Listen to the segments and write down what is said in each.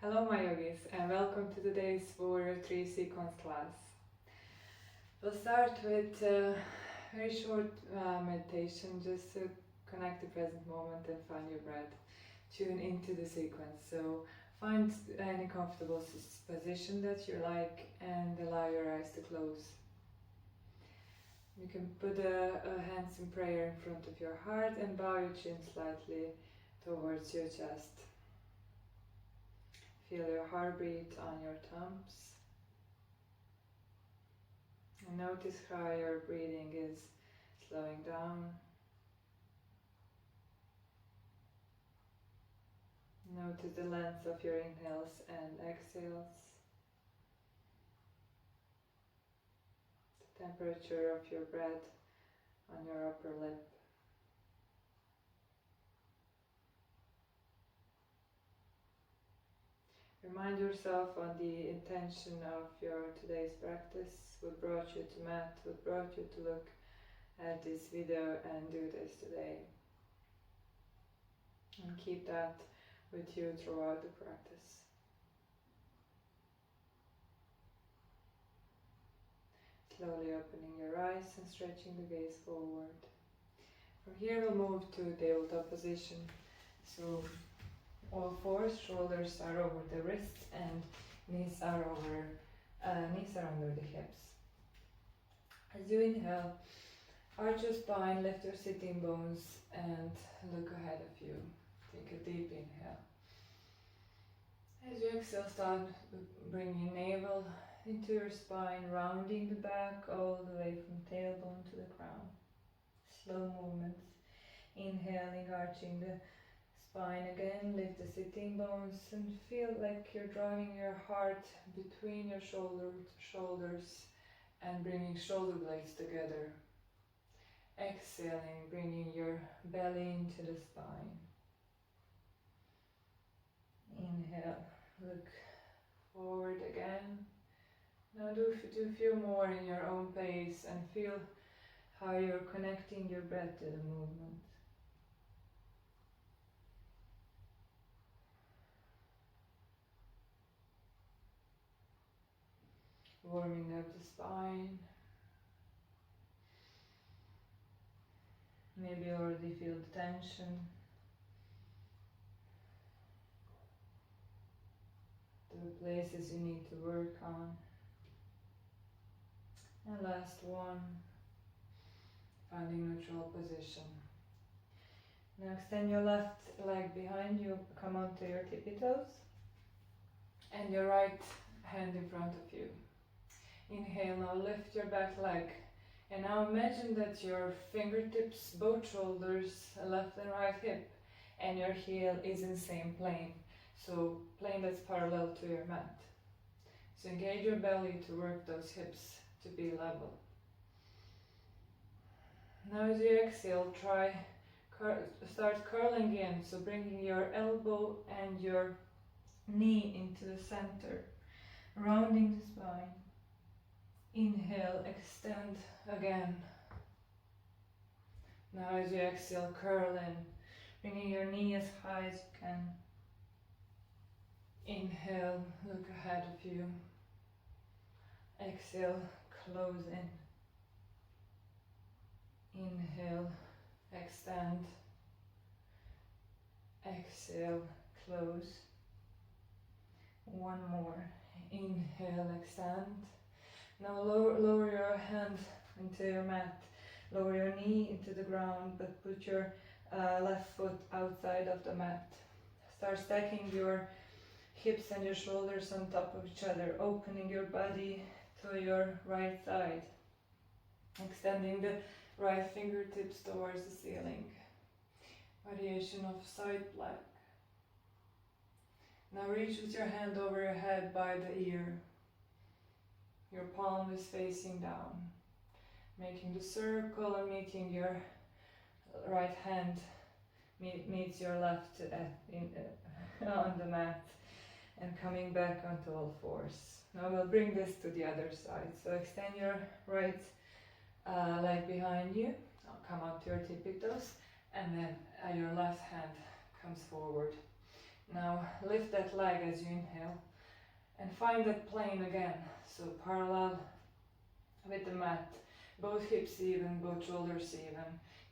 Hello my yogis and welcome to today's Warrior 3 sequence class. We'll start with a very short meditation just to connect the present moment and find your breath. Tune into the sequence. So find any comfortable position that you like and allow your eyes to close. You can put hands in prayer in front of your heart and bow your chin slightly towards your chest. Feel your heartbeat on your thumbs. And notice how your breathing is slowing down. Notice the length of your inhales and exhales. The temperature of your breath on your upper lip. Remind yourself on the intention of your today's practice, what brought you to mat, what brought you to look at this video and do this today. And keep that with you throughout the practice. Slowly opening your eyes and stretching the gaze forward. From here we'll move to tabletop position. So all fours, shoulders are over the wrists and knees are under the hips. As you inhale, arch your spine, lift your sitting bones and look ahead of you. Take a deep inhale. As you exhale, start bringing navel into your spine, rounding the back all the way from tailbone to the crown. Slow movements. Inhaling, arching the spine again, lift the sitting bones and feel like you're driving your heart between your shoulders and bringing shoulder blades together. Exhaling, bringing your belly into the spine. Inhale, look forward again. Now do a few more in your own pace and feel how you're connecting your breath to the movement. Warming up the spine. Maybe you already feel the tension. The places you need to work on. And last one, finding neutral position. Now extend your left leg behind you, come onto your tippy toes, and your right hand in front of you. Inhale, now lift your back leg, and now imagine that your fingertips, both shoulders, left and right hip, and your heel is in the same plane. So plane that's parallel to your mat. So engage your belly to work those hips to be level. Now as you exhale, start curling in, so bringing your elbow and your knee into the center, rounding the spine. Inhale, extend again. Now as you exhale, curl in, bringing your knee as high as you can. Inhale, look ahead of you. Exhale, close in. Inhale, extend. Exhale, close. One more. Inhale, extend. Now lower your hand into your mat. Lower your knee into the ground, but put your left foot outside of the mat. Start stacking your hips and your shoulders on top of each other, opening your body to your right side. Extending the right fingertips towards the ceiling. Variation of side plank. Now reach with your hand over your head by the ear. Your palm is facing down. Making the circle and meeting your right hand meets your left on the mat. And coming back onto all fours. Now we'll bring this to the other side. So extend your right leg behind you. Come up to your tippy toes. And then your left hand comes forward. Now lift that leg as you inhale and find that plane again. So parallel with the mat, both hips even, both shoulders even,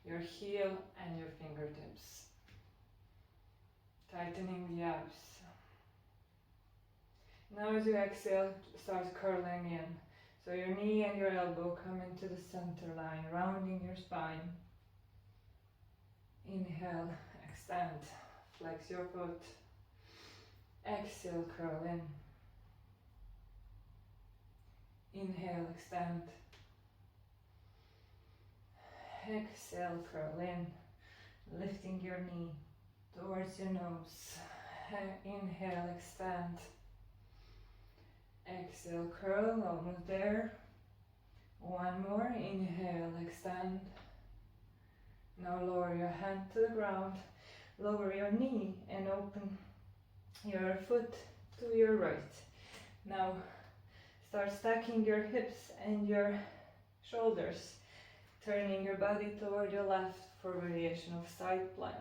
your heel and your fingertips. Tightening the abs. Now as you exhale, start curling in. So your knee and your elbow come into the center line, rounding your spine. Inhale, extend, flex your foot. Exhale, curl in. Inhale, extend. Exhale, curl in, lifting your knee towards your nose. Inhale, extend. Exhale, curl, almost there. One more, inhale, extend. Now lower your hand to the ground, lower your knee and open your foot to your right. Now start stacking your hips and your shoulders, turning your body toward your left for variation of side plank,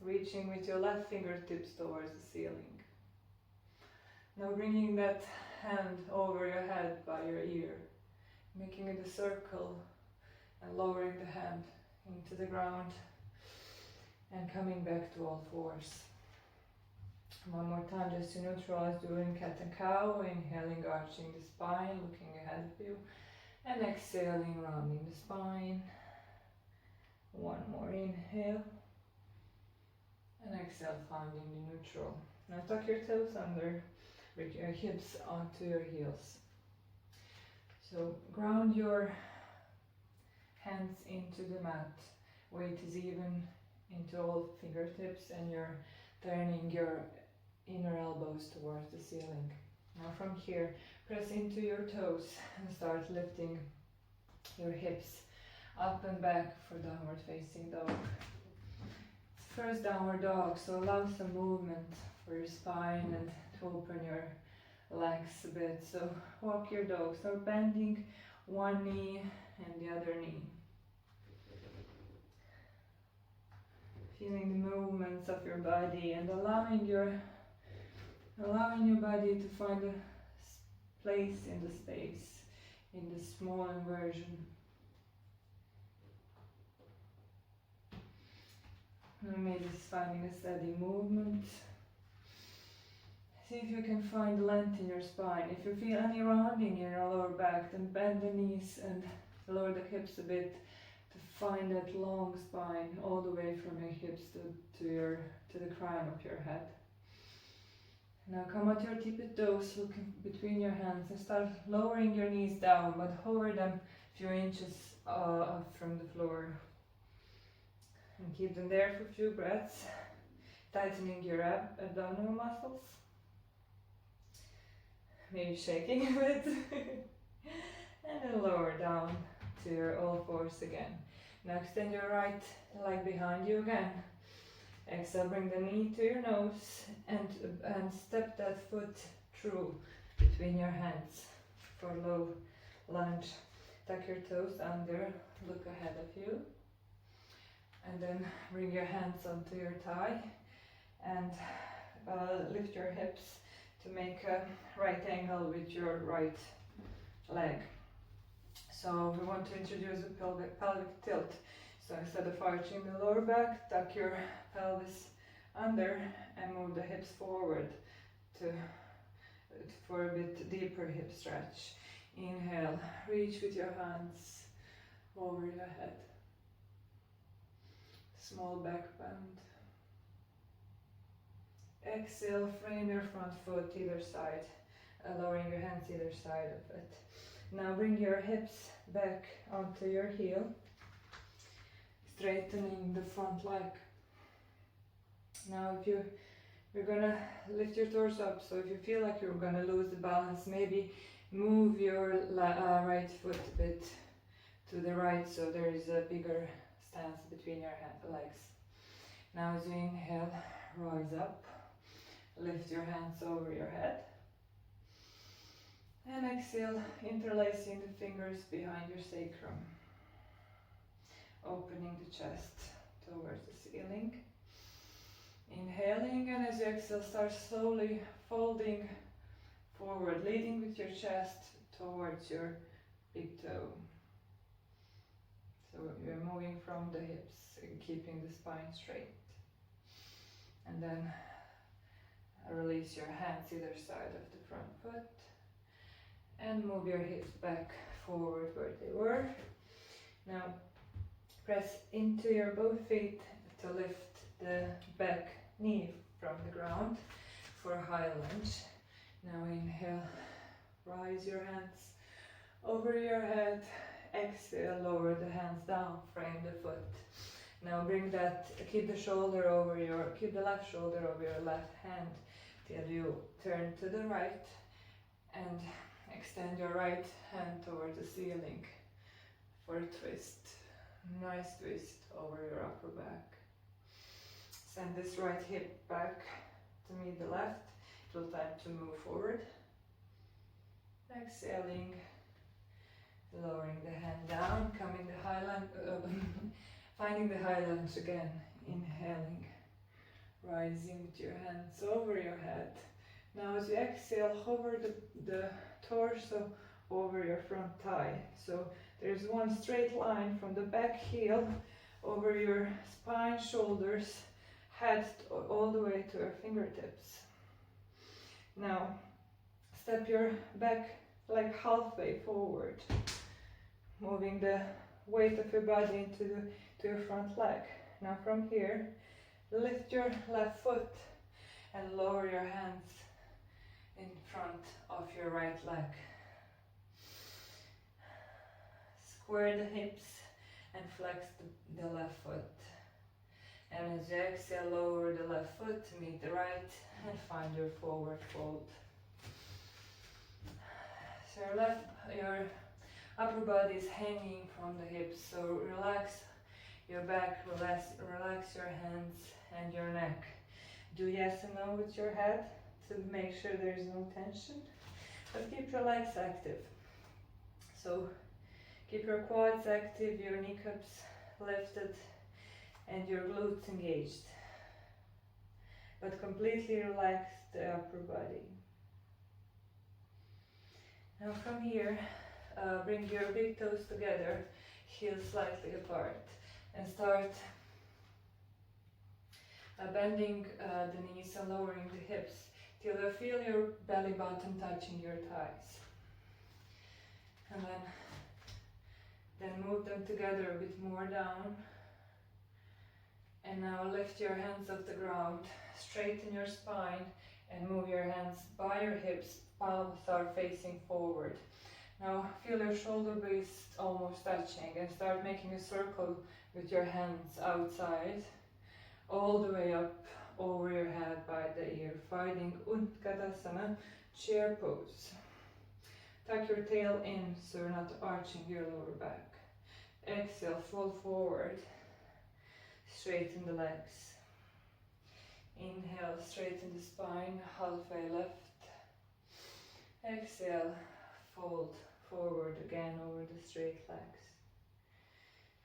reaching with your left fingertips towards the ceiling. Now bringing that hand over your head by your ear, making it a circle and lowering the hand into the ground and coming back to all fours. One more time just to neutralize, doing cat and cow, inhaling, arching the spine, looking ahead of you, and exhaling, rounding the spine. One more inhale, and exhale, finding the neutral. Now tuck your toes under, bring your hips onto your heels. So ground your hands into the mat, weight is even into all fingertips, and you're turning your inner elbows towards the ceiling. Now from here, press into your toes and start lifting your hips up and back for downward facing dog. It's first downward dog, so allow some movement for your spine and to open your legs a bit. So walk your dog, so bending one knee and the other knee. Feeling the movements of your body and allowing your body to find a place in the space, in the small inversion. And maybe just finding a steady movement. See if you can find length in your spine. If you feel any rounding in your lower back, then bend the knees and lower the hips a bit to find that long spine all the way from your hips to the crown of your head. Now come at your tipped toes, looking between your hands, and start lowering your knees down, but hover them a few inches up from the floor. And keep them there for a few breaths, tightening your abdominal muscles. Maybe shaking a bit. And then lower down to your all fours again. Now extend your right leg behind you again. Exhale, bring the knee to your nose and step that foot through between your hands for low lunge. Tuck your toes under, look ahead of you. And then bring your hands onto your thigh and lift your hips to make a right angle with your right leg. So we want to introduce a pelvic tilt. So instead of arching the lower back, tuck your pelvis under and move the hips forward for a bit deeper hip stretch. Inhale, reach with your hands over your head. Small back bend. Exhale, frame your front foot either side, lowering your hands either side of it. Now bring your hips back onto your heel, straightening the front leg. Now if you're gonna lift your torso up, so if you feel like you're gonna lose the balance, maybe move your right foot a bit to the right so there is a bigger stance between your legs. Now as you inhale, rise up, lift your hands over your head. And exhale, interlacing the fingers behind your sacrum. Opening the chest towards the ceiling. Inhaling, and as you exhale, start slowly folding forward, leading with your chest towards your big toe. So you're moving from the hips and keeping the spine straight. And then release your hands either side of the front foot and move your hips back forward where they were. Now press into your both feet to lift the back knee from the ground for a high lunge. Now inhale, rise your hands over your head. Exhale, lower the hands down, frame the foot. Now bring that, keep the left shoulder over your left hand till you turn to the right and extend your right hand toward the ceiling for a twist. Nice twist over your upper back. Send this right hip back to meet the left. It will time to move forward. Exhaling, lowering the hand down, coming the high lunge, finding the high lunge again. Inhaling, rising with your hands over your head. Now as you exhale, hover the torso over your front thigh. So there's one straight line from the back heel over your spine, shoulders, head all the way to your fingertips. Now step your back leg halfway forward, moving the weight of your body to your front leg. Now from here, lift your left foot and lower your hands in front of your right leg. Square the hips and flex the left foot. And as you exhale, lower the left foot to meet the right and find your forward fold. So your upper body is hanging from the hips, so relax your back, relax your hands and your neck. Do yes and no with your head to make sure there is no tension, but keep your legs active. So keep your quads active, your kneecaps lifted and your glutes engaged, but completely relax the upper body. Now from here, bring your big toes together, heels slightly apart, and start bending the knees and lowering the hips till you feel your belly button touching your thighs. And then move them together a bit more down. And now lift your hands off the ground, straighten your spine and move your hands by your hips, palms are facing forward. Now feel your shoulder blades almost touching and start making a circle with your hands outside, all the way up over your head by the ear, finding Utkatasana, chair pose. Tuck your tail in so you're not arching your lower back. Exhale, fold forward, straighten the legs. Inhale, straighten the spine, halfway left. Exhale, fold forward again over the straight legs.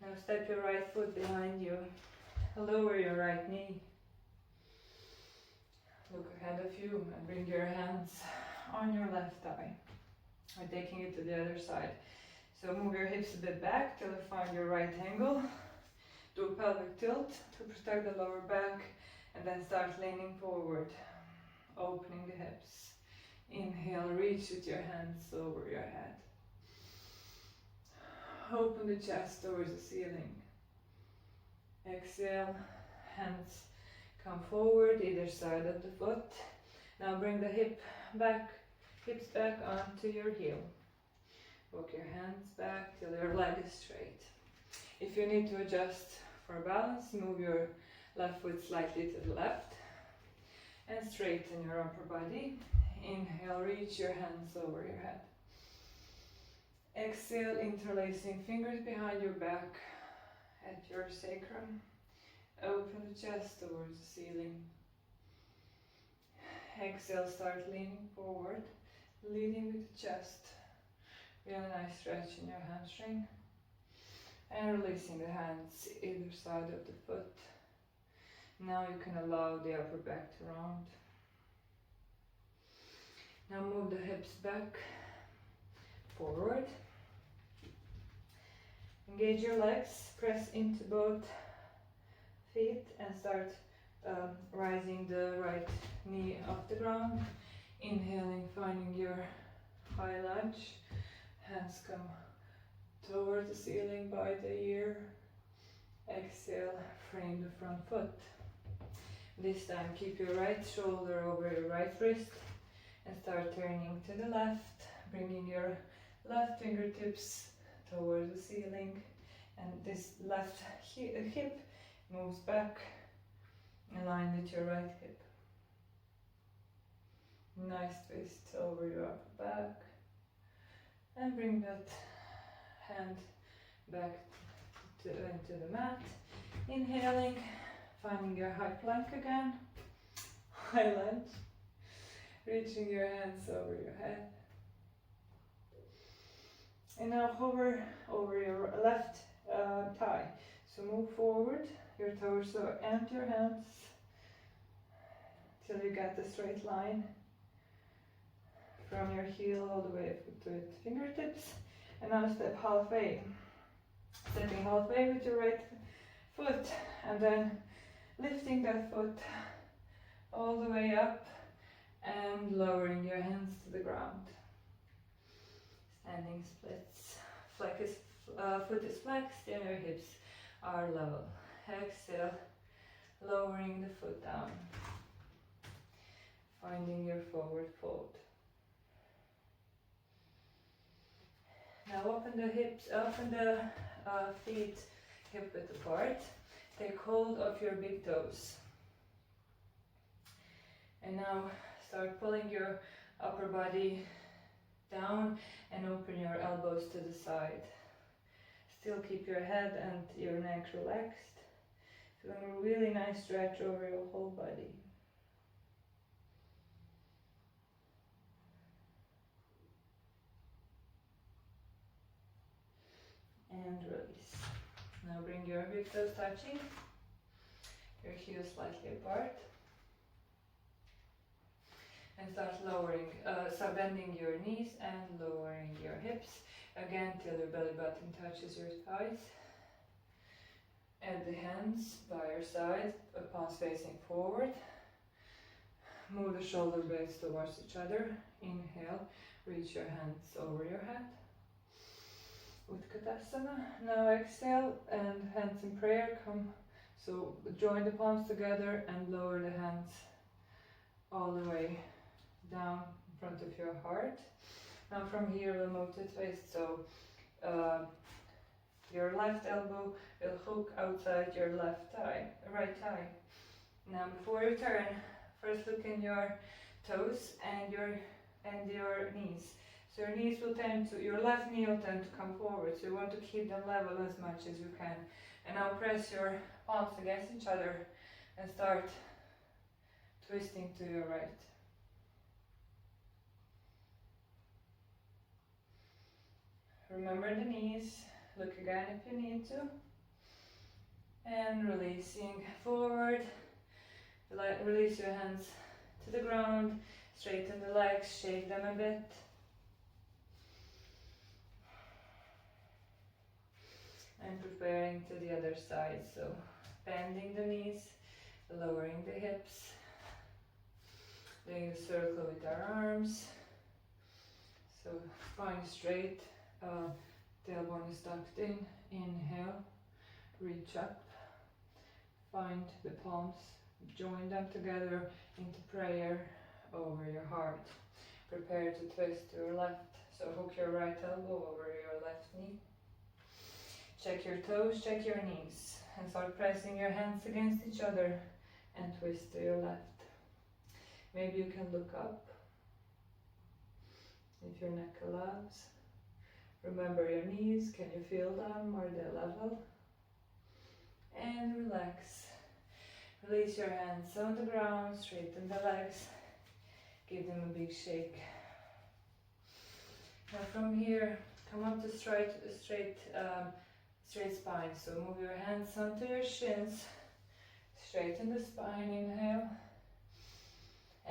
Now step your right foot behind you, lower your right knee. Look ahead of you and bring your hands on your left thigh. We're taking it to the other side. So move your hips a bit back till you find your right angle. Do a pelvic tilt to protect the lower back and then start leaning forward, opening the hips. Inhale, reach with your hands over your head. Open the chest towards the ceiling. Exhale, hands come forward, either side of the foot. Now bring the hips back onto your heel. Walk your hands back till your leg is straight. If you need to adjust for balance, move your left foot slightly to the left and straighten your upper body. Inhale, reach your hands over your head. Exhale, interlacing fingers behind your back at your sacrum. Open the chest towards the ceiling. Exhale, start leaning forward, leading with the chest. Really nice stretch in your hamstring. And releasing the hands either side of the foot. Now you can allow the upper back to round. Now move the hips back, forward. Engage your legs, press into both feet and start rising the right knee off the ground. Inhaling, finding your high lunge. Hands come toward the ceiling by the ear. Exhale, frame the front foot. This time keep your right shoulder over your right wrist and start turning to the left, bringing your left fingertips towards the ceiling, and this left hip moves back in line with your right hip. Nice twist over your upper back, and bring that hand back into the mat. Inhaling, finding your high plank again, high lunge, reaching your hands over your head. And now hover over your left thigh. So move forward your torso and your hands till you get the straight line from your heel all the way to the fingertips. And now step halfway. Stepping halfway with your right foot and then lifting that foot all the way up and lowering your hands to the ground. Standing splits. Foot is flexed and your hips are level. Exhale, lowering the foot down. Finding your forward fold. Now open the hips, open the feet hip width apart. Take hold of your big toes. And now start pulling your upper body down and open your elbows to the side. Still keep your head and your neck relaxed. Doing a really nice stretch over your whole body. And release. Now bring your big toes touching, your heels slightly apart. And start lowering, bending your knees and lowering your hips. Again, till your belly button touches your thighs. Add the hands by your side, palms facing forward. Move the shoulder blades towards each other. Inhale, reach your hands over your head. Utkatasana. Now exhale and hands in prayer come. So join the palms together and lower the hands all the way down in front of your heart. Now from here we'll move to twist. So your left elbow will hook outside your right thigh. Now before you turn, first look in your toes and your knees. So your knees will your left knee will tend to come forward. So you want to keep them level as much as you can. And now press your palms against each other and start twisting to your right. Remember the knees, look again if you need to. And releasing forward, release your hands to the ground, straighten the legs, shake them a bit. And preparing to the other side, so bending the knees, lowering the hips, doing a circle with our arms. So spine straight. Tailbone is tucked in. Inhale, reach up, find the palms, join them together into prayer over your heart. Prepare to twist to your left, so hook your right elbow over your left knee. Check your toes, check your knees, and start pressing your hands against each other and twist to your left. Maybe you can look up if your neck allows. Remember your knees, can you feel them? Are they level? And relax. Release your hands on the ground, straighten the legs, give them a big shake. Now from here, come up to straight spine. So move your hands onto your shins, Straighten the spine, inhale.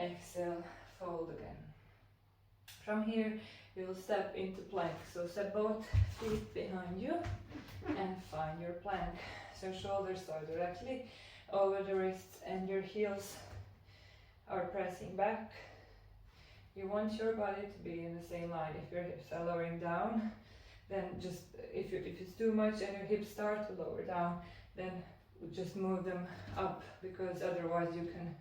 Exhale, fold again. From here, you will step into plank. So step both feet behind you and find your plank. So shoulders are directly over the wrists and your heels are pressing back. You want your body to be in the same line. If your hips are lowering down, then just, if it's too much and your hips start to lower down, then just move them up, because otherwise you can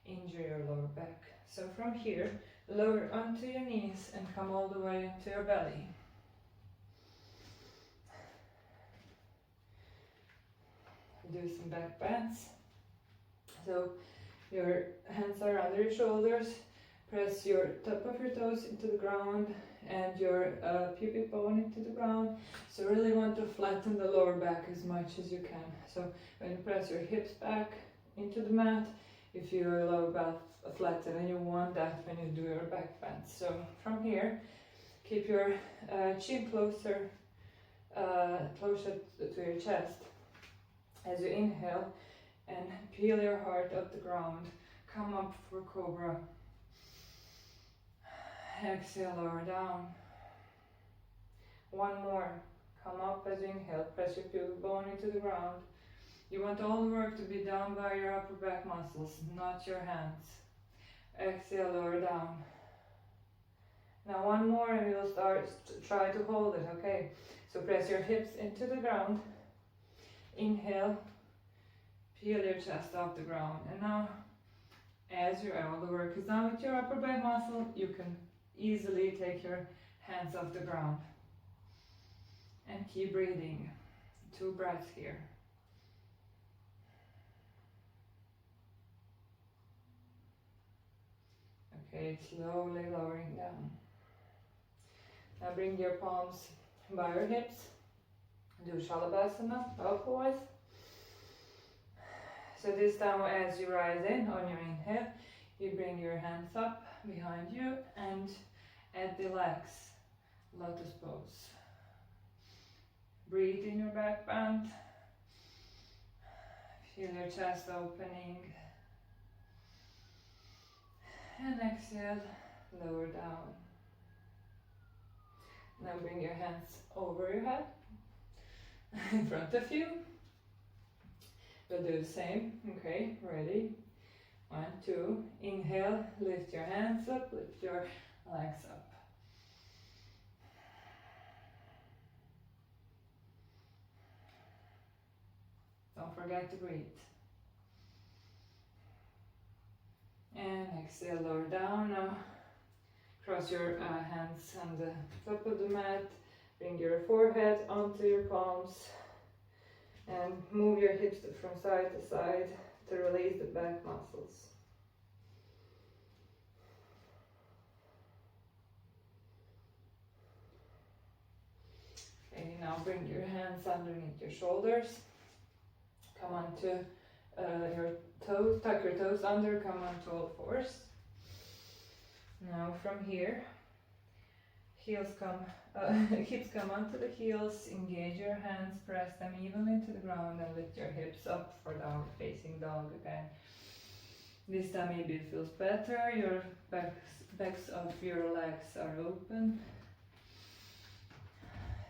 injure your lower back. So from here, lower onto your knees and come all the way into your belly. Do some back bends. So your hands are under your shoulders. Press your top of your toes into the ground and your pubic bone into the ground. So really want to flatten the lower back as much as you can. So when you press your hips back into the mat, you feel your lower back flatten, and you want that when you do your back bends. So from here, keep your chin closer to your chest as you inhale, and peel your heart up the ground. Come up for cobra. Exhale, lower down. One more. Come up as you inhale. Press your pubic bone into the ground. You want all the work to be done by your upper back muscles, not your hands. Exhale, lower down. Now one more and we'll try to hold it, okay? So press your hips into the ground. Inhale. Peel your chest off the ground. And now, as all the work is done with your upper back muscle, you can easily take your hands off the ground. And keep breathing. 2 breaths here. Okay, slowly lowering down. Now bring your palms by your hips. Do Shalabhasana, both. So this time, as you rise in on your inhale, you bring your hands up behind you and at the legs, lotus pose. Breathe in your back bend. Feel your chest opening. And exhale, lower down. Now bring your hands over your head, in front of you. We'll do the same. Okay, ready? 1, 2. Inhale, lift your hands up, lift your legs up. Don't forget to breathe. And exhale, lower down. Now cross your hands on the top of the mat. Bring your forehead onto your palms. And move your hips from side to side to release the back muscles. Okay, now bring your hands underneath your shoulders. Come onto your toes, tuck your toes under, come onto all fours. Now from here, hips come onto the heels, engage your hands, press them evenly into the ground and lift your hips up for down facing dog again. This time maybe it feels better, your backs of your legs are open.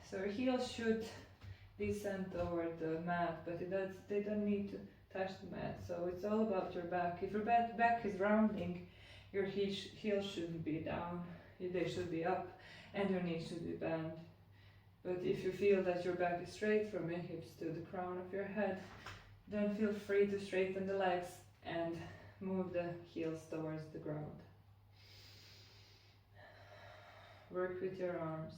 So your heels should descend toward the mat, but they don't need to touch the mat. So it's all about your back. If your back is rounding, your heels shouldn't be down, they should be up, and your knees should be bent. But if you feel that your back is straight from your hips to the crown of your head, then feel free to straighten the legs and move the heels towards the ground. Work with your arms.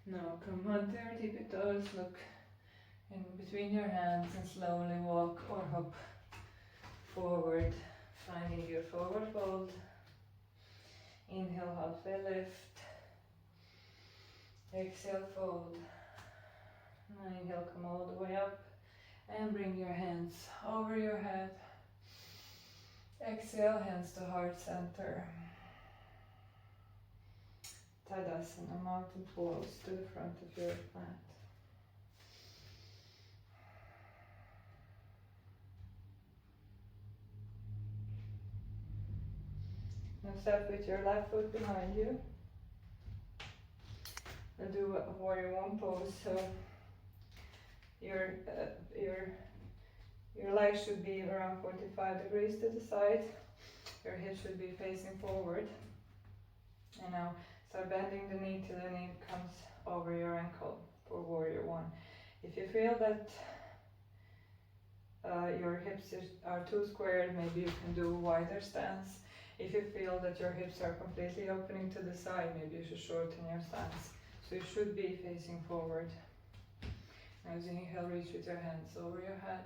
Now come onto your tippy toes, look in between your hands and slowly walk or hop forward, finding your forward fold. Inhale, halfway lift. Exhale, fold. Inhale, come all the way up and bring your hands over your head. Exhale, hands to heart center. Tadasana, mountain pose to the front of your mat. Now step with your left foot behind you. We'll do a warrior one pose. So your legs should be around 45 degrees to the side. Your hips should be facing forward. And now start bending the knee till the knee comes over your ankle for warrior one. If you feel that your hips are too squared, maybe you can do a wider stance. If you feel that your hips are completely opening to the side, maybe you should shorten your stance. So you should be facing forward. As you inhale, reach with your hands over your head.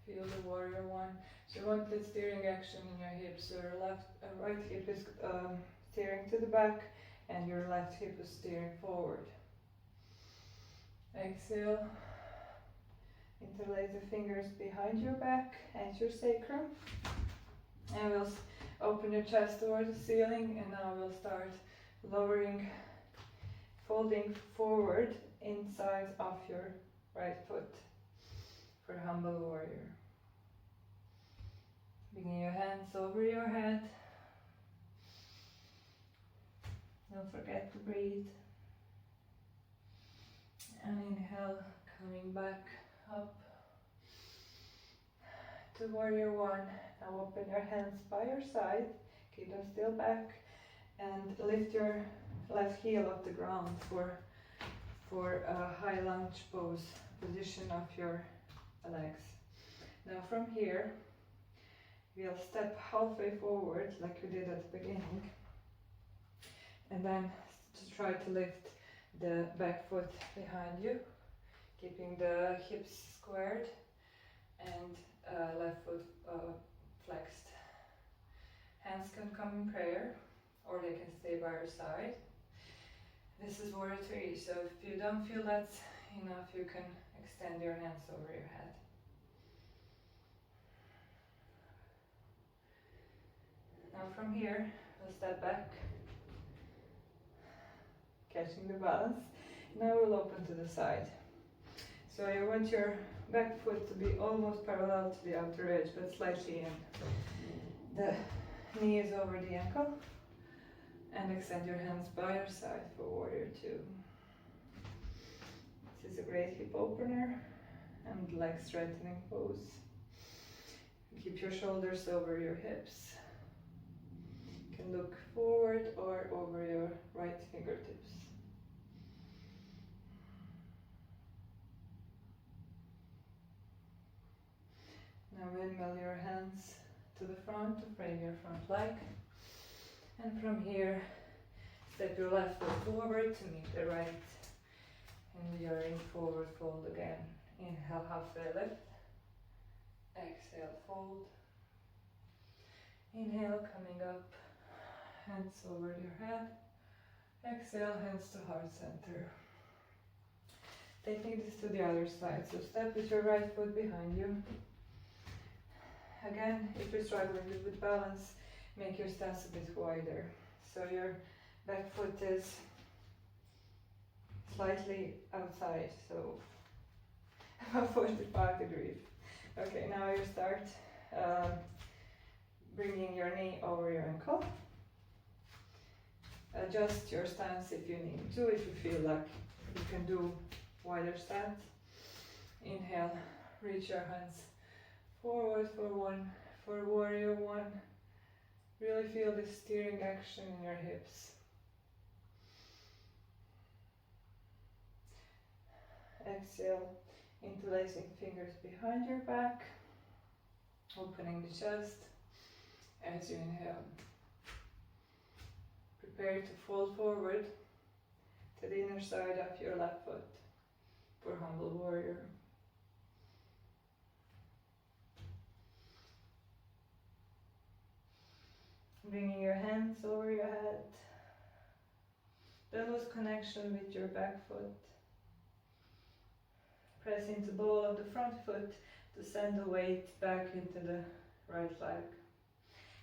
Feel the warrior one. So you want the steering action in your hips. So your right hip is steering to the back and your left hip is steering forward. Exhale. Interlace the fingers behind your back and your sacrum. And we'll open your chest towards the ceiling, and now we'll start lowering, folding forward inside of your right foot for humble warrior. Bringing your hands over your head. Don't forget to breathe. And inhale, coming back up to warrior one. Now open your hands by your side, keep them still back, and lift your left heel off the ground for a high lunge pose, position of your legs. Now from here, we'll step halfway forward like we did at the beginning, and then to try to lift the back foot behind you, keeping the hips squared and left foot flexed. Hands can come in prayer, or they can stay by your side. This is warrior three, so if you don't feel that's enough, you can extend your hands over your head. Now from here, we'll step back, catching the balance. Now we'll open to the side. So you want your back foot to be almost parallel to the outer edge, but slightly in. The knee is over the ankle, and extend your hands by your side for warrior two. This is a great hip opener and leg strengthening pose. Keep your shoulders over your hips. You can look forward or over your right fingertips. Now windmill your hands to the front to frame your front leg. And from here, step your left foot forward to meet the right. And you're in forward fold again. Inhale, halfway lift. Exhale, fold. Inhale, coming up. Hands over your head. Exhale, hands to heart center. Taking this to the other side. So step with your right foot behind you. Again, if you're struggling with balance, make your stance a bit wider. So your back foot is slightly outside, so about 45 degrees. Okay, now you start bringing your knee over your ankle. Adjust your stance if you need to, if you feel like you can do wider stance. Inhale, reach your hands forward for one, for warrior one. Really feel the steering action in your hips. Exhale, interlacing fingers behind your back, opening the chest as you inhale. Prepare to fold forward to the inner side of your left foot for humble warrior. Bringing your hands over your head. Don't lose connection with your back foot. Press into the ball of the front foot to send the weight back into the right leg.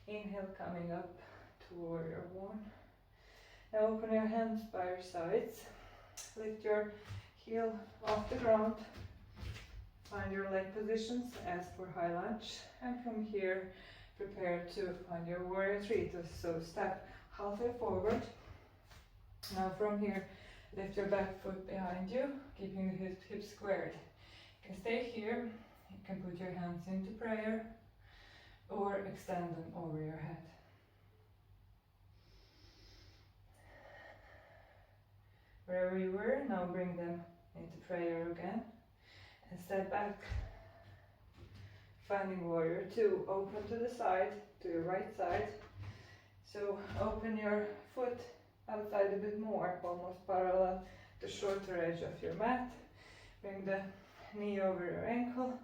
Inhale, coming up to warrior one. Now open your hands by your sides. Lift your heel off the ground. Find your leg positions as for high lunge. And from here, prepare to find your warrior three. So step halfway forward. Now from here, lift your back foot behind you, keeping the hips squared. You can stay here. You can put your hands into prayer or extend them over your head. Wherever you were, now bring them into prayer again and step back. Finding warrior two, open to the side, to your right side. So open your foot outside a bit more, almost parallel the shorter edge of your mat. Bring the knee over your ankle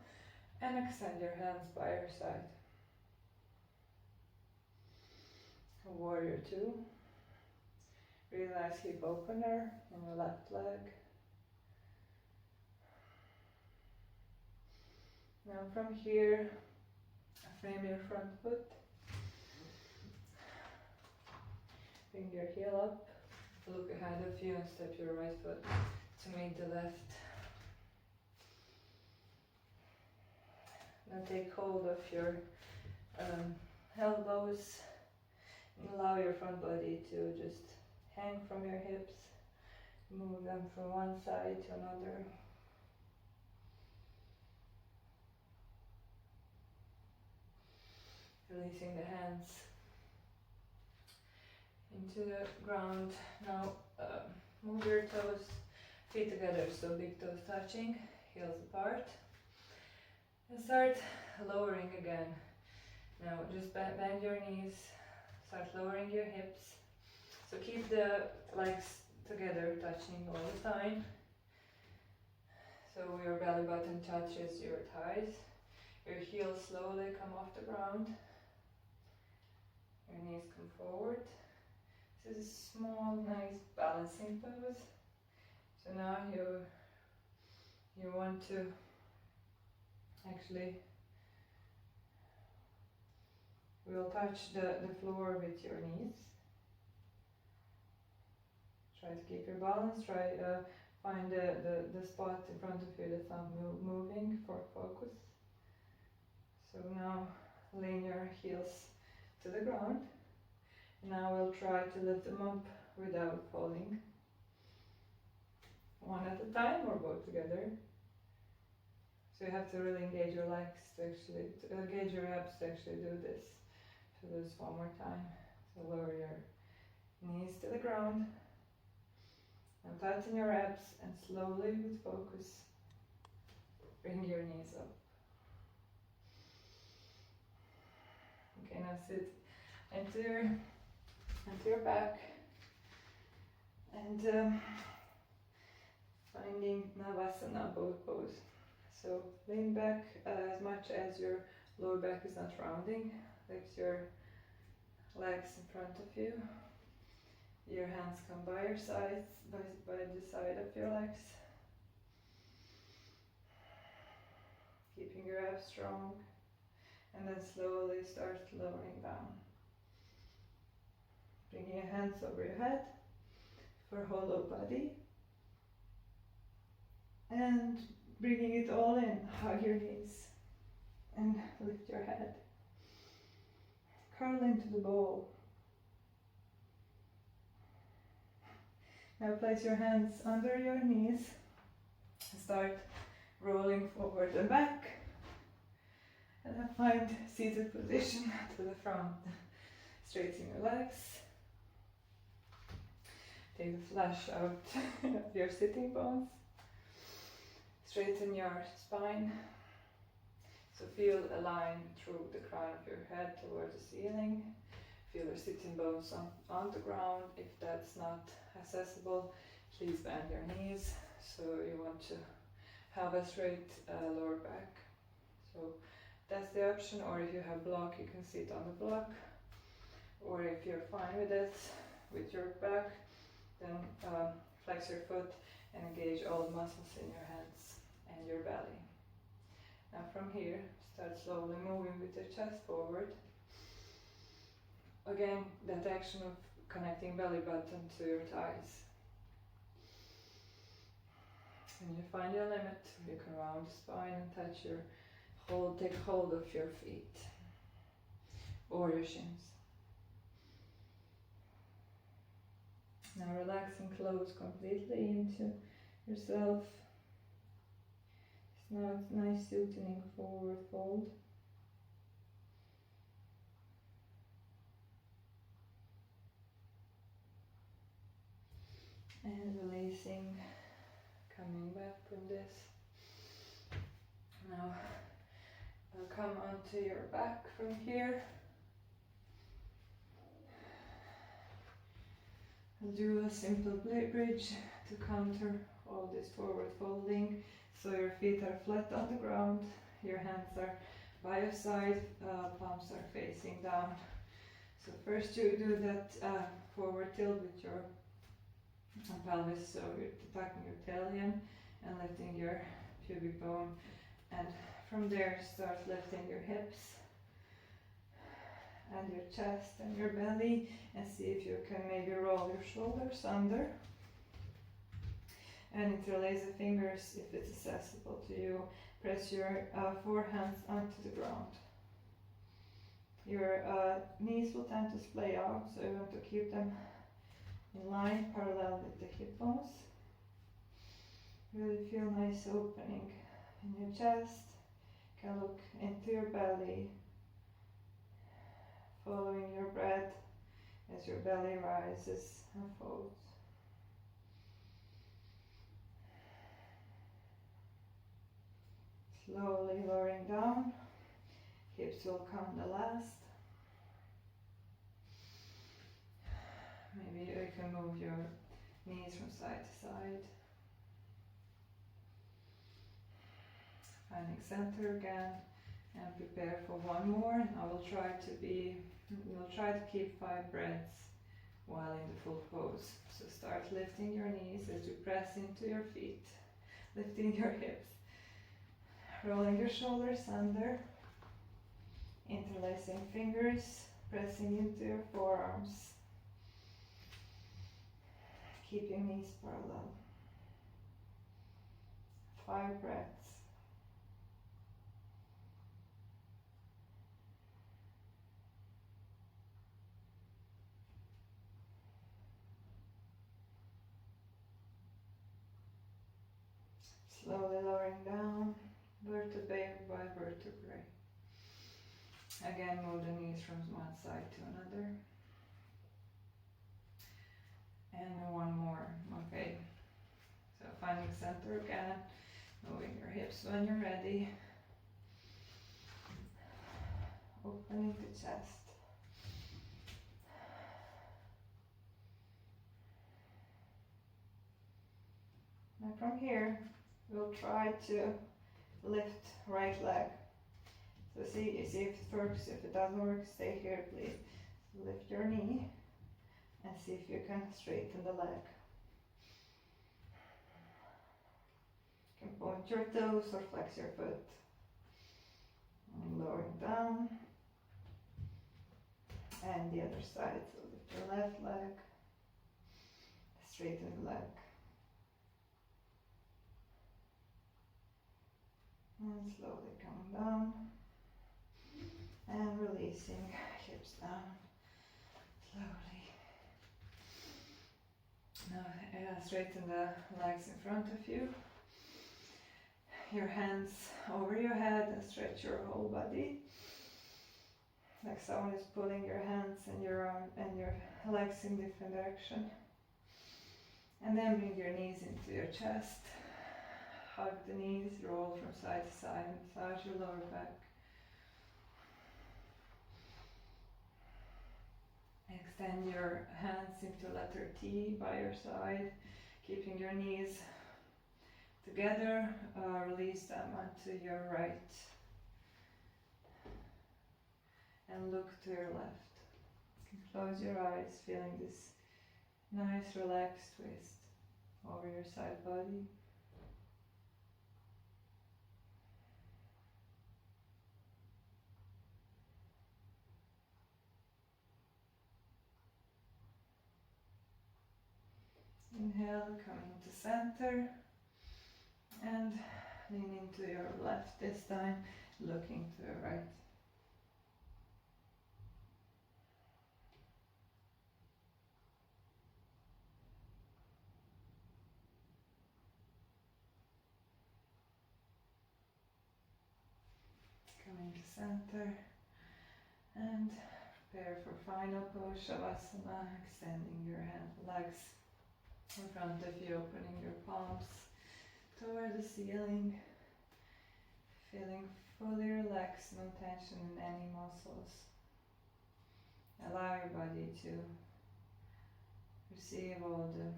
and extend your hands by your side. Warrior two. Realize hip opener in your left leg. Now from here, frame your front foot. Bring your heel up. Look ahead of you and step your right foot to meet the left. Now take hold of your elbows and allow your front body to just hang from your hips. Move them from one side to another. Releasing the hands into the ground. Now move your toes, feet together, so big toes touching, heels apart. And start lowering again. Now just bend your knees, start lowering your hips. So keep the legs together, touching all the time. So your belly button touches your thighs. Your heels slowly come off the ground. Your knees come forward. This is a small, nice balancing pose. So now you want to actually, we'll touch the floor with your knees. Try to keep your balance. Try find the spot in front of you that's not moving for focus. So now lean your heels to the ground. Now we'll try to lift them up without falling. One at a time or both together. So you have to really engage your legs to engage your abs to actually do this. So do this one more time. So lower your knees to the ground. Now tighten your abs and slowly with focus bring your knees up. Okay, now sit into your back and finding Navasana, both pose. So lean back as much as your lower back is not rounding. Lift your legs in front of you. Your hands come by your sides, by the side of your legs. Keeping your abs strong. And then slowly start lowering down. Bringing your hands over your head for hollow body. And bringing it all in, hug your knees and lift your head. Curl into the ball. Now place your hands under your knees and start rolling forward and back. And then find seated position to the front. Straighten your legs. Take the flesh out of your sitting bones. Straighten your spine. So feel a line through the crown of your head towards the ceiling. Feel your sitting bones on the ground. If that's not accessible, please bend your knees. So you want to have a straight lower back. So that's the option, or if you have block, you can sit on the block. Or if you're fine with it, with your back, then flex your foot and engage all the muscles in your hands and your belly. Now from here, start slowly moving with your chest forward. again, that action of connecting belly button to your thighs. When you find your limit, you can round the spine and touch your take hold of your feet or your shins. Now relax and close completely into yourself. Now it's nice soothing forward fold. And releasing, coming back from this. Now I'll come onto your back from here. I'll do a simple bridge to counter all this forward folding. So your feet are flat on the ground, your hands are by your side, palms are facing down. So first you do that forward tilt with your pelvis, so you're tucking your tail in and lifting your pubic bone, and from there start lifting your hips and your chest and your belly, and see if you can maybe roll your shoulders under and interlace the fingers if it's accessible to you. Press your forehands onto the ground. Your knees will tend to splay out, so you want to keep them in line parallel with the hip bones. Really feel nice opening in your chest. You can look into your belly, following your breath as your belly rises and folds. Slowly lowering down, hips will come the last. Maybe you can move your knees from side to side. Finding center again, and prepare for one more. And we'll try to keep 5 breaths while in the full pose. So start lifting your knees as you press into your feet, lifting your hips, rolling your shoulders under, interlacing fingers, pressing into your forearms, keeping knees parallel. 5 breaths. Slowly lowering down, vertebrae by vertebrae. Again, move the knees from one side to another. And one more. Okay. So finding center again, moving your hips when you're ready. Opening the chest. Now from here, we'll try to lift right leg. So see if it works. If it doesn't work, stay here please. So lift your knee and see if you can straighten the leg. You can point your toes or flex your foot. And lowering down. And the other side. So lift your left leg. Straighten the leg. And slowly coming down. And releasing, hips down. Slowly. Now straighten the legs in front of you. Your hands over your head and stretch your whole body. Like someone is pulling your hands and your arm and your legs in different direction. And then bring your knees into your chest. Hug the knees, roll from side to side, massage your lower back. Extend your hands into letter T by your side, keeping your knees together. Release them onto your right. And look to your left. You can close your eyes, feeling this nice relaxed twist over your side body. Inhale, coming to center and leaning to your left this time, looking to your right. Coming to center and prepare for final pose, Shavasana, extending your legs in front of you, opening your palms toward the ceiling, feeling fully relaxed, no tension in any muscles. Allow your body to receive all the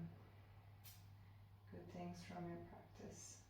good things from your practice.